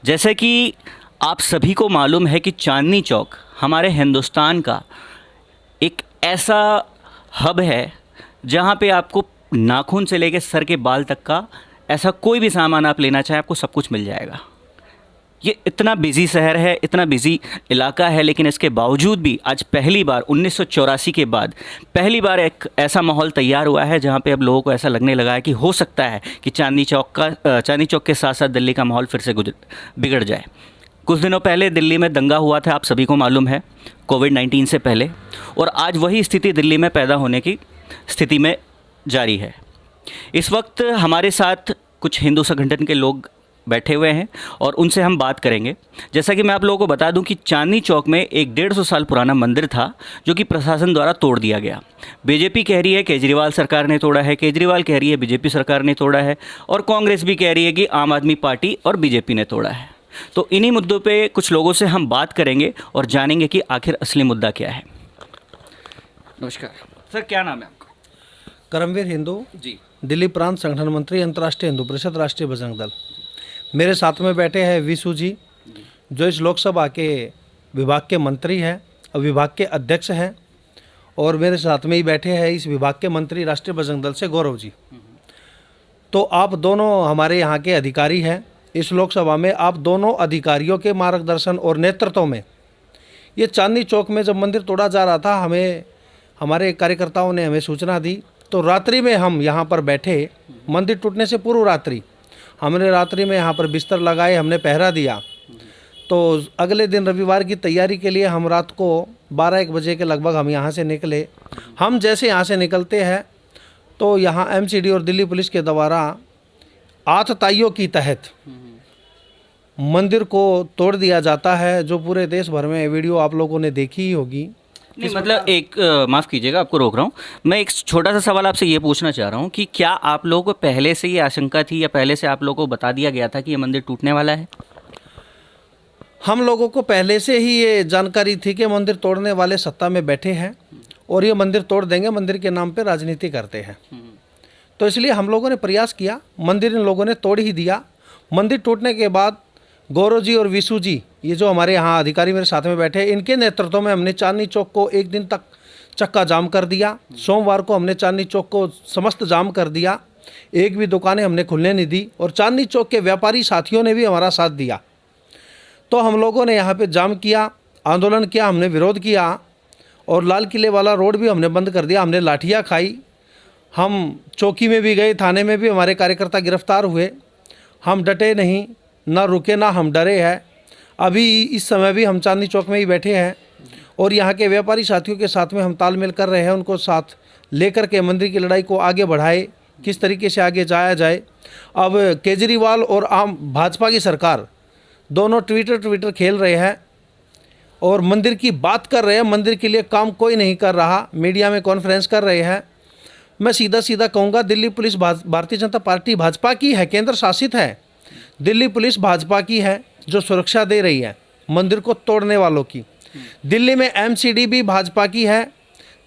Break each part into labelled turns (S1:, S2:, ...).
S1: जैसे कि आप सभी को मालूम है कि चांदनी चौक हमारे हिंदुस्तान का एक ऐसा हब है जहाँ पे आपको नाखून से लेकर सर के बाल तक का ऐसा कोई भी सामान आप लेना चाहें आपको सब कुछ मिल जाएगा। ये इतना बिज़ी शहर है, इतना बिज़ी इलाका है, लेकिन इसके बावजूद भी आज पहली बार 1984 के बाद पहली बार एक ऐसा माहौल तैयार हुआ है जहाँ पे अब लोगों को ऐसा लगने लगा है कि हो सकता है कि चांदनी चौक के साथ साथ दिल्ली का माहौल फिर से बिगड़ जाए। कुछ दिनों पहले दिल्ली में दंगा हुआ था, आप सभी को मालूम है, कोविड-19 से पहले, और आज वही स्थिति दिल्ली में पैदा होने की स्थिति में जारी है। इस वक्त हमारे साथ कुछ हिंदू संगठन के लोग बैठे हुए हैं और उनसे हम बात करेंगे। जैसा कि मैं आप लोगों को बता दूं कि चांदनी चौक में एक 150 साल पुराना मंदिर था जो कि प्रशासन द्वारा तोड़ दिया गया। बीजेपी कह रही है केजरीवाल सरकार ने तोड़ा है, केजरीवाल कह रही है बीजेपी सरकार ने तोड़ा है, और कांग्रेस भी कह रही है कि आम आदमी पार्टी और बीजेपी ने तोड़ा है। तो इन्हीं मुद्दों पे कुछ लोगों से हम बात करेंगे और जानेंगे कि आखिर असली मुद्दा क्या है। नमस्कार सर, क्या नाम है आपका?
S2: करमवीर हिंदू
S1: जी
S2: दिल्ली प्रांत संगठन मंत्री, अंतर्राष्ट्रीय हिंदू परिषद, राष्ट्रीय बजरंग दल। मेरे साथ में बैठे हैं विशु जी, जो इस लोकसभा के विभाग के मंत्री हैं और विभाग के अध्यक्ष हैं, और मेरे साथ में ही बैठे हैं इस विभाग के मंत्री राष्ट्रीय बजरंग दल से गौरव जी। तो आप दोनों हमारे यहाँ के अधिकारी हैं। इस लोकसभा में आप दोनों अधिकारियों के मार्गदर्शन और नेतृत्व में ये चांदनी चौक में जब मंदिर तोड़ा जा रहा था, हमारे कार्यकर्ताओं ने हमें सूचना दी, तो रात्रि में हम यहाँ पर बैठे, मंदिर टूटने से पूर्व रात्रि हमने रात्रि में यहाँ पर बिस्तर लगाए, हमने पहरा दिया। तो अगले दिन रविवार की तैयारी के लिए हम रात को 12-1 बजे के लगभग हम यहाँ से निकले। हम जैसे यहाँ से निकलते हैं तो यहाँ एमसीडी और दिल्ली पुलिस के द्वारा आतताइयों की तहत मंदिर को तोड़ दिया जाता है, जो पूरे देश भर में वीडियो आप लोगों ने देखी ही होगी।
S1: नहीं, मतलब एक माफ़ कीजिएगा, आपको रोक रहा हूँ। मैं एक छोटा सा सवाल आपसे ये पूछना चाह रहा हूँ कि क्या आप लोगों को पहले से ये आशंका थी या पहले से आप लोगों को बता दिया गया था कि ये मंदिर टूटने वाला है?
S2: हम लोगों को पहले से ही ये जानकारी थी कि मंदिर तोड़ने वाले सत्ता में बैठे हैं और ये मंदिर तोड़ देंगे, मंदिर के नाम पे राजनीति करते हैं। तो इसलिए हम लोगों ने प्रयास किया, मंदिर इन लोगों ने तोड़ ही दिया। मंदिर टूटने के बाद गौरव जी और विशु जी, ये जो हमारे यहाँ अधिकारी मेरे साथ में बैठे, इनके नेतृत्व में हमने चांदनी चौक को एक दिन तक चक्का जाम कर दिया। सोमवार को हमने चांदनी चौक को समस्त जाम कर दिया, एक भी दुकानें हमने खुलने नहीं दी, और चांदनी चौक के व्यापारी साथियों ने भी हमारा साथ दिया। तो हम लोगों ने यहाँ पे जाम किया, आंदोलन किया, हमने विरोध किया, और लाल किले वाला रोड भी हमने बंद कर दिया। हमने लाठियाँ खाई, हम चौकी में भी गए, थाने में भी हमारे कार्यकर्ता गिरफ्तार हुए। हम डटे नहीं, ना रुके, ना हम डरे हैं। अभी इस समय भी हम चांदनी चौक में ही बैठे हैं और यहाँ के व्यापारी साथियों के साथ में हम तालमेल कर रहे हैं, उनको साथ लेकर के मंदिर की लड़ाई को आगे बढ़ाए, किस तरीके से आगे जाया जाए। अब केजरीवाल और आम भाजपा की सरकार दोनों ट्विटर खेल रहे हैं और मंदिर की बात कर रहे हैं, मंदिर के लिए काम कोई नहीं कर रहा, मीडिया में कॉन्फ्रेंस कर रहे हैं। मैं सीधा कहूँगा, दिल्ली पुलिस भारतीय जनता पार्टी भाजपा की है, केंद्र शासित है। दिल्ली पुलिस भाजपा की है जो सुरक्षा दे रही है मंदिर को तोड़ने वालों की। दिल्ली में एमसीडी भी भाजपा की है,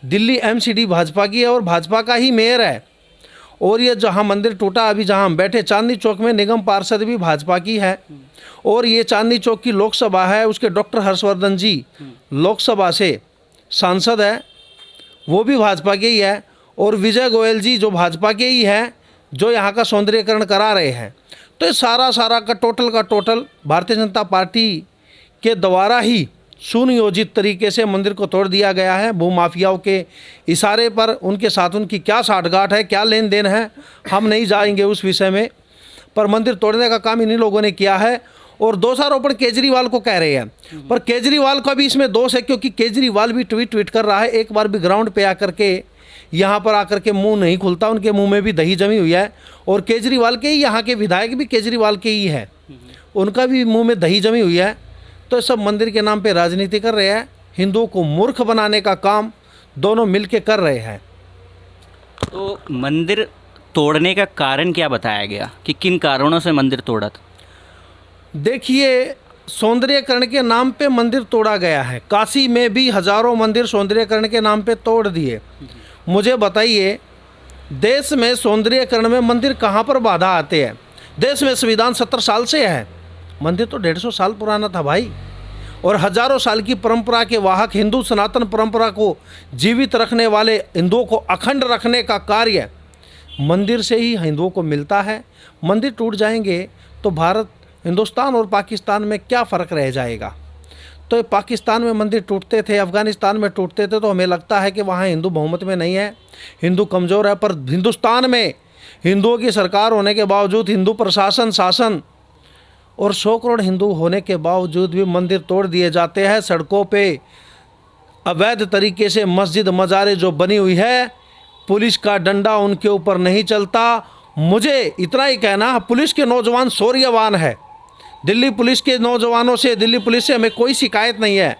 S2: दिल्ली एमसीडी भाजपा की है और भाजपा का ही मेयर है। और ये जहाँ मंदिर टूटा, अभी जहाँ हम बैठे चांदनी चौक में, निगम पार्षद भी भाजपा की है। और ये चांदनी चौक की लोकसभा है, उसके डॉक्टर हर्षवर्धन जी लोकसभा से सांसद है, वो भी भाजपा के ही है। और विजय गोयल जी जो भाजपा के ही हैं, जो यहाँ का सौंदर्यीकरण करा रहे हैं। तो ये सारा का टोटल भारतीय जनता पार्टी के द्वारा ही सुनियोजित तरीके से मंदिर को तोड़ दिया गया है। भूमाफियाओं के इशारे पर, उनके साथ उनकी क्या साठगांठ है, क्या लेन देन है, हम नहीं जाएंगे उस विषय में, पर मंदिर तोड़ने का काम इन्हीं लोगों ने किया है। और दोषारोपण केजरीवाल को कह रहे हैं, पर केजरीवाल का भी इसमें दोष है, क्योंकि केजरीवाल भी ट्वीट कर रहा है। एक बार भी ग्राउंड पे आकर के, यहाँ पर आकर के मुंह नहीं खुलता, उनके मुंह में भी दही जमी हुई है। और केजरीवाल के ही यहाँ के विधायक भी केजरीवाल के ही है, उनका भी मुंह में दही जमी हुई है। तो सब मंदिर के नाम पे राजनीति कर रहे हैं, हिंदुओं को मूर्ख बनाने का काम दोनों मिलके कर रहे हैं।
S1: तो मंदिर तोड़ने का कारण क्या बताया गया कि किन कारणों से मंदिर तोड़ा था?
S2: देखिए, सौंदर्यीकरण के नाम पे मंदिर तोड़ा गया है। काशी में भी हजारों मंदिर सौंदर्यीकरण के नाम पे तोड़ दिए। मुझे बताइए, देश में सौंदर्यीकरण में मंदिर कहाँ पर बाधा आते हैं? देश में संविधान 70 साल से है, मंदिर तो 150 साल पुराना था भाई, और हजारों साल की परंपरा के वाहक हिंदू सनातन परंपरा को जीवित रखने वाले, हिंदुओं को अखंड रखने का कार्य मंदिर से ही हिंदुओं को मिलता है। मंदिर टूट जाएंगे तो भारत, हिंदुस्तान और पाकिस्तान में क्या फ़र्क रह जाएगा। तो पाकिस्तान में मंदिर टूटते थे, अफ़गानिस्तान में टूटते थे, तो हमें लगता है कि वहाँ हिंदू बहुमत में नहीं है, हिंदू कमज़ोर है। पर हिंदुस्तान में हिंदुओं की सरकार होने के बावजूद, हिंदू प्रशासन शासन और 100 करोड़ हिंदू होने के बावजूद भी मंदिर तोड़ दिए जाते हैं। सड़कों पे अवैध तरीके से मस्जिद मज़ारे जो बनी हुई है, पुलिस का डंडा उनके ऊपर नहीं चलता। मुझे इतना ही कहना, पुलिस के नौजवान शौर्यवान है। दिल्ली पुलिस के नौजवानों से, दिल्ली पुलिस से हमें कोई शिकायत नहीं है,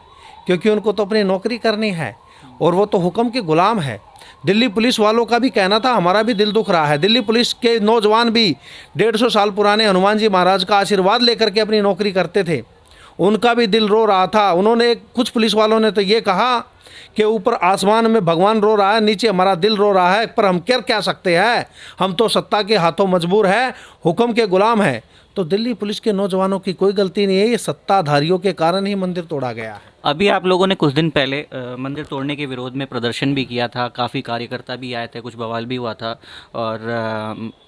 S2: क्योंकि उनको तो अपनी नौकरी करनी है और वो तो हुक्म के गुलाम है। दिल्ली पुलिस वालों का भी कहना था, हमारा भी दिल दुख रहा है। दिल्ली पुलिस के नौजवान भी 150 साल पुराने हनुमान जी महाराज का आशीर्वाद लेकर के अपनी नौकरी करते थे, उनका भी दिल रो रहा था। उन्होंने, कुछ पुलिस वालों ने तो ये कहा कि ऊपर आसमान में भगवान रो रहा है, नीचे हमारा दिल रो रहा है, पर हम क्या सकते हैं, हम तो सत्ता के हाथों मजबूर है, हुक्म के गुलाम हैं। तो दिल्ली पुलिस के नौजवानों की कोई गलती नहीं है, ये सत्ताधारियों के कारण ही मंदिर तोड़ा गया है।
S1: अभी आप लोगों ने कुछ दिन पहले मंदिर तोड़ने के विरोध में प्रदर्शन भी किया था, काफ़ी कार्यकर्ता भी आए थे, कुछ बवाल भी हुआ था और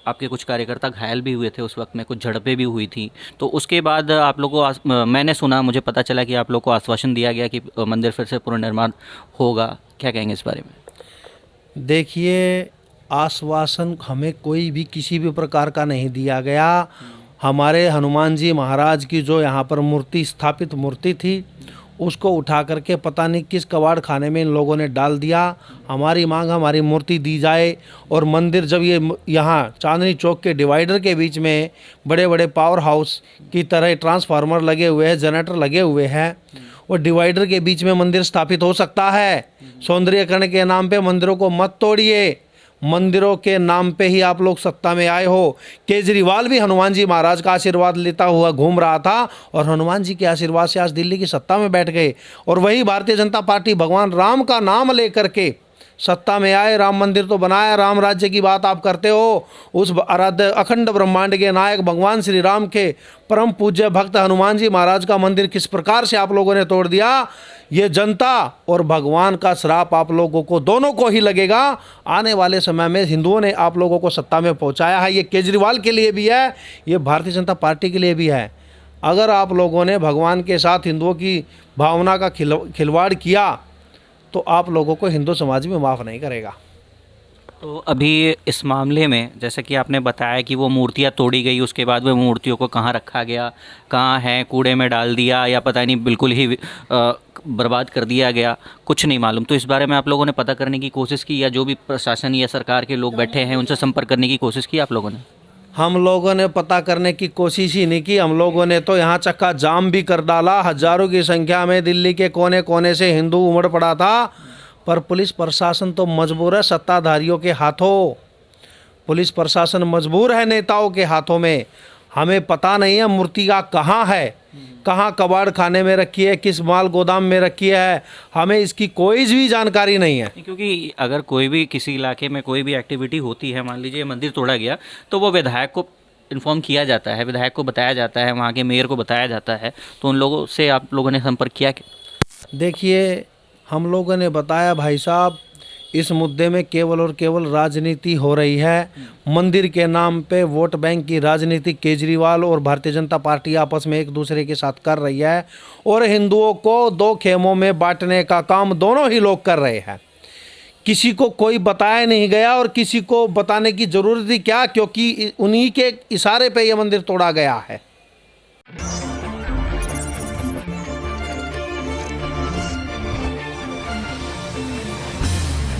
S1: आपके कुछ कार्यकर्ता घायल भी हुए थे उस वक्त में, कुछ झड़पें भी हुई थी। तो उसके बाद आप लोगों को मैंने सुना, मुझे पता चला कि आप लोग को आश्वासन दिया गया कि मंदिर फिर से पुनर्निर्माण होगा। क्या कहेंगे इस बारे में?
S2: देखिए, आश्वासन हमें कोई भी किसी भी प्रकार का नहीं दिया गया। हमारे हनुमान जी महाराज की जो यहाँ पर मूर्ति, स्थापित मूर्ति थी, उसको उठा करके पता नहीं किस कबाड़ खाने में इन लोगों ने डाल दिया। हमारी मांग, हमारी मूर्ति दी जाए। और मंदिर जब ये यहाँ चांदनी चौक के डिवाइडर के बीच में बड़े बड़े पावर हाउस की तरह ट्रांसफार्मर लगे हुए हैं, जनरेटर लगे हुए हैं, और डिवाइडर के बीच में मंदिर स्थापित हो सकता है। सौंदर्यीकरण के नाम पे मंदिरों को मत तोड़िए, मंदिरों के नाम पे ही आप लोग सत्ता में आए हो। केजरीवाल भी हनुमान जी महाराज का आशीर्वाद लेता हुआ घूम रहा था, और हनुमान जी के आशीर्वाद से आज दिल्ली की सत्ता में बैठ गए। और वही भारतीय जनता पार्टी भगवान राम का नाम लेकर के सत्ता में आए, राम मंदिर तो बनाया, राम राज्य की बात आप करते हो। उस आराध्य अखंड ब्रह्मांड के नायक भगवान श्री राम के परम पूज्य भक्त हनुमान जी महाराज का मंदिर किस प्रकार से आप लोगों ने तोड़ दिया, ये जनता और भगवान का श्राप आप लोगों को, दोनों को ही लगेगा। आने वाले समय में हिंदुओं ने आप लोगों को सत्ता में पहुंचाया है, ये केजरीवाल के लिए भी है, ये भारतीय जनता पार्टी के लिए भी है। अगर आप लोगों ने भगवान के साथ हिंदुओं की भावना का खिलवाड़ किया तो आप लोगों को हिंदू समाज में माफ़ नहीं करेगा।
S1: तो अभी इस मामले में, जैसे कि आपने बताया कि वो मूर्तियाँ तोड़ी गई, उसके बाद वो मूर्तियों को कहाँ रखा गया, कहाँ है, कूड़े में डाल दिया या पता नहीं बिल्कुल ही बर्बाद कर दिया गया, कुछ नहीं मालूम। तो इस बारे में आप लोगों ने पता करने की कोशिश की, या जो भी प्रशासन या सरकार के लोग बैठे हैं उनसे संपर्क करने की कोशिश की आप लोगों ने?
S2: हम लोगों ने पता करने की कोशिश ही नहीं की। हम लोगों ने तो यहाँ चक्का जाम भी कर डाला। हजारों की संख्या में दिल्ली के कोने कोने से हिंदू उमड़ पड़ा था, पर पुलिस प्रशासन तो मजबूर है सत्ताधारियों के हाथों। पुलिस प्रशासन मजबूर है नेताओं के हाथों में। हमें पता नहीं है मूर्तियाँ कहाँ है, कहाँ कबाड़ खाने में रखी है, किस माल गोदाम में रखी है, हमें इसकी कोई भी जानकारी नहीं है।
S1: क्योंकि अगर कोई भी किसी इलाके में कोई भी एक्टिविटी होती है, मान लीजिए मंदिर तोड़ा गया, तो वो विधायक को इन्फॉर्म किया जाता है, विधायक को बताया जाता है, वहाँ के मेयर को बताया जाता है। तो उन लोगों से आप लोगों ने संपर्क किया?
S2: देखिए, हम लोगों ने बताया भाई साहब, इस मुद्दे में केवल और केवल राजनीति हो रही है। मंदिर के नाम पे वोट बैंक की राजनीति केजरीवाल और भारतीय जनता पार्टी आपस में एक दूसरे के साथ कर रही है, और हिंदुओं को दो खेमों में बांटने का काम दोनों ही लोग कर रहे हैं। किसी को कोई बताया नहीं गया, और किसी को बताने की ज़रूरत ही क्या, क्योंकि उन्हीं के इशारे पे ये मंदिर तोड़ा गया है।